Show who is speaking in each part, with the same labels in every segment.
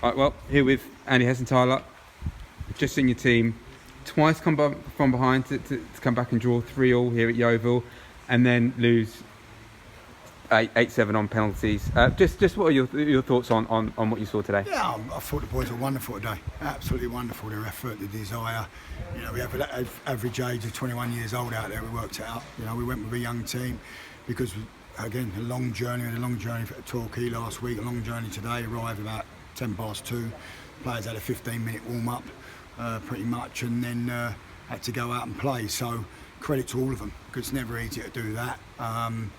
Speaker 1: Right, well, here with Andy Hessenthaler, just seen your team twice come from behind to come back and draw 3-3 here at Yeovil, and then lose 8-7 on penalties. Just what are your thoughts on what you saw today?
Speaker 2: Yeah, I thought the boys were wonderful today. Absolutely wonderful. Their effort, their desire. You know, we have an average age of 21 years old out there. We worked it out. You know, we went with a young team because, again, a long journey. We had a long journey for Torquay last week. A long journey today. Arrived about 2:10. Players had a 15-minute warm-up, pretty much, and then had to go out and play. So credit to all of them, because it's never easy to do that. And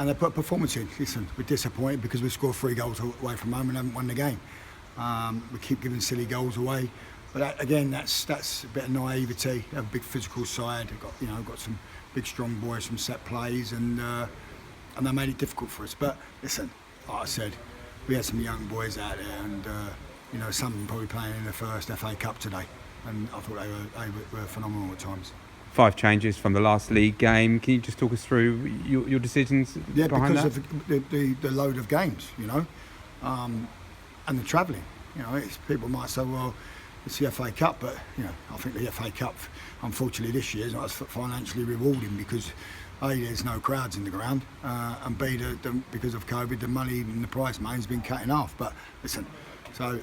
Speaker 2: they put a performance in. Listen, we're disappointed because we scored 3 goals away from home and haven't won the game. We keep giving silly goals away, but that's a bit of naivety. They have a big physical side. We've got some big strong boys from set plays, and they made it difficult for us. But listen, like I said, we had some young boys out there, and some of them probably playing in the first FA Cup today, and I thought they were phenomenal at times.
Speaker 1: 5 changes from the last league game. Can you just talk us through your decisions behind that?
Speaker 2: Yeah, because of the load of games, and the travelling. People might say, well, it's the FA Cup, but I think the FA Cup, unfortunately, this year is not as financially rewarding because A, there's no crowds in the ground, and B, because of COVID, the money and the prize money has been cut in half. But listen, so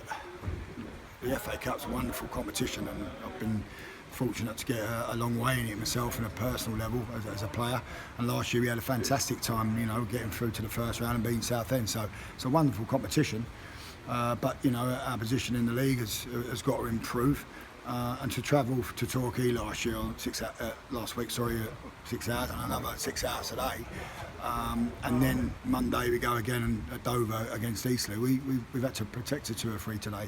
Speaker 2: the FA Cup's a wonderful competition, and I've been fortunate to get a long way in it myself on a personal level as a player. And last year we had a fantastic time, getting through to the first round and beating Southend. So it's a wonderful competition. But our position in the league has got to improve. And to travel to Torquay last week, 6 hours, and another 6 hours today. And then Monday we go again at Dover against Eastleigh. We've had to protect the 2 or 3 today.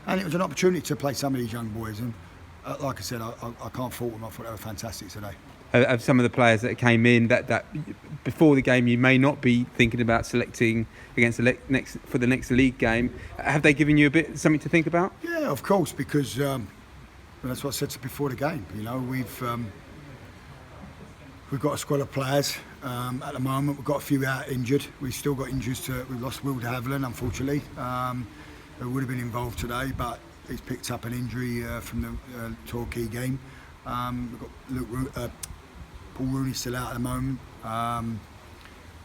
Speaker 2: And it was an opportunity to play some of these young boys. And like I said, I can't fault them. I thought they were fantastic today.
Speaker 1: Of some of the players that came in, that before the game you may not be thinking about selecting against for the next league game, have they given you something to think about?
Speaker 2: Yeah, of course, because that's what I said before the game. We've got a squad of players at the moment. We've got a few out injured. We've still got injuries. We've lost Will de Havilland, unfortunately. Who would have been involved today, but he's picked up an injury from the Torquay game. We've got Paul Rooney still out at the moment.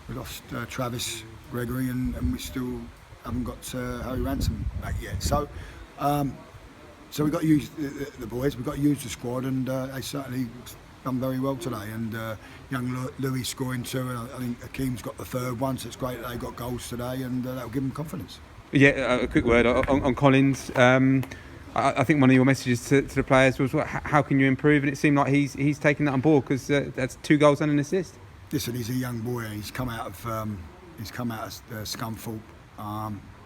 Speaker 2: We lost Travis Gregory, and we still haven't got Harry Ransom back yet. So we've got to use the boys. We've got to use the squad, and they certainly done very well today. And young Louis scoring 2, and I think Akeem's got the 3rd one. So it's great that they got goals today, and that'll give them confidence.
Speaker 1: Yeah, a quick word on Collins. I think one of your messages to the players was, how can you improve? And it seemed like he's taken that on board, because that's 2 goals and an assist.
Speaker 2: Listen, he's a young boy. He's come out of Scunthorpe.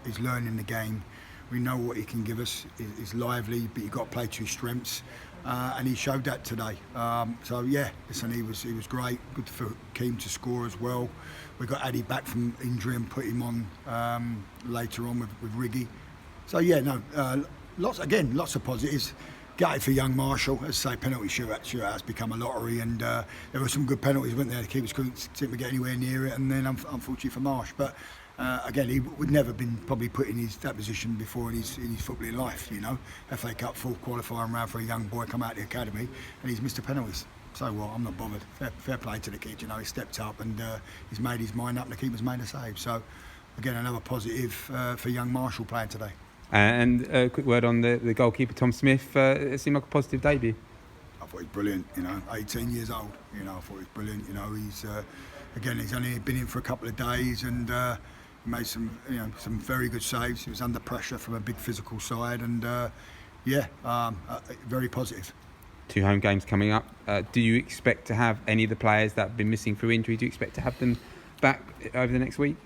Speaker 2: He's learning the game. We know what he can give us. He's lively, but you've got to play to his strengths, and he showed that today. Listen, he was great. Good for Keane to score as well. We got Addy back from injury and put him on later on with Riggy. So lots of positives. Gutted for young Marshall. As I say, penalty shootout has become a lottery, and there were some good penalties, weren't there? The keepers couldn't seem to get anywhere near it, and then unfortunately for Marsh. But again, he would never been probably put in that position before in his footballing life. FA Cup full qualifying round for a young boy come out of the academy, and he's missed the penalties. So I'm not bothered. Fair play to the kid. He stepped up, and he's made his mind up, and the keeper's made a save. So again, another positive for young Marshall playing today.
Speaker 1: And a quick word on the goalkeeper, Tom Smith. It seemed like a positive debut.
Speaker 2: I thought he was brilliant. 18 years old. I thought he was brilliant. He's only been in for a couple of days, and he made some very good saves. He was under pressure from a big physical side, and very positive.
Speaker 1: 2 home games coming up. Do you expect to have any of the players that have been missing through injury? Do you expect to have them back over the next week?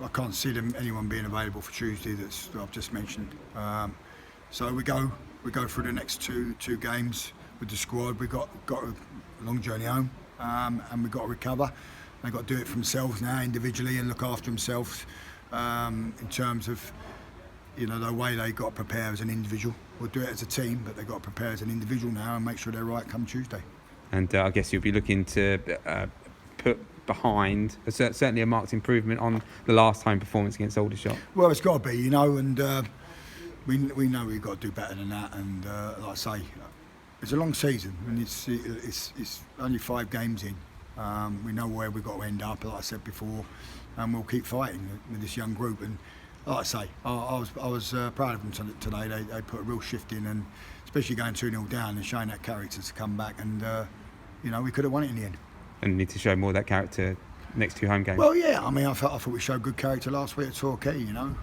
Speaker 2: I can't see anyone being available for Tuesday that I've just mentioned. So we go through the next two games with the squad. We've got a long journey home, and we've got to recover. They've got to do it for themselves now, individually, and look after themselves in terms of the way they've got to prepare as an individual. We'll do it as a team, but they've got to prepare as an individual now and make sure they're right come Tuesday.
Speaker 1: And I guess you'll be looking to put behind. Certainly a marked improvement on the last home performance against Aldershot.
Speaker 2: Well, it's got to be, you know, and we know we've got to do better than that. And like I say, it's a long season, and it's only 5 games in. We know where we've got to end up, like I said before, and we'll keep fighting with this young group. And like I say, I was proud of them today. They put a real shift in, and especially going 2-0 down and showing that character to come back. And you know, we could have won it in the end.
Speaker 1: And need to show more of that character next 2 home games.
Speaker 2: Well, yeah, I mean, I thought we showed good character last week at Torquay, you know.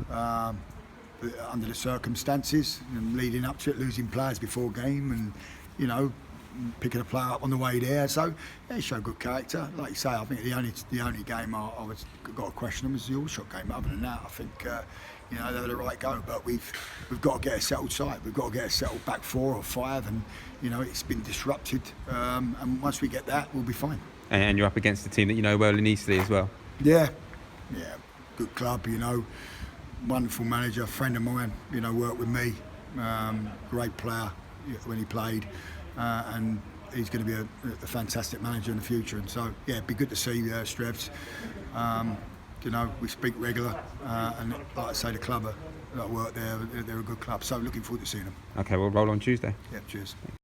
Speaker 2: Under the circumstances and leading up to it, losing players before game, and you know, picking a player up on the way there. So yeah, showed good character. Like you say, I think the only game I got a question on was the Aldershot game. Other than that, I think you know, they were the right go. But we've got to get a settled side. We've got to get a settled back 4 or 5, and you know, it's been disrupted. And once we get that, we'll be fine.
Speaker 1: And you're up against a team that you know well in Eastleigh as well.
Speaker 2: Yeah, good club, you know. Wonderful manager, friend of mine, you know, worked with me. Great player when he played, and he's going to be a fantastic manager in the future. And so, yeah, it'd be good to see Strebs. You know, we speak regular, and like I say, the club that work there, they're a good club. So looking forward to seeing them.
Speaker 1: Okay, we'll roll on Tuesday.
Speaker 2: Yeah, cheers.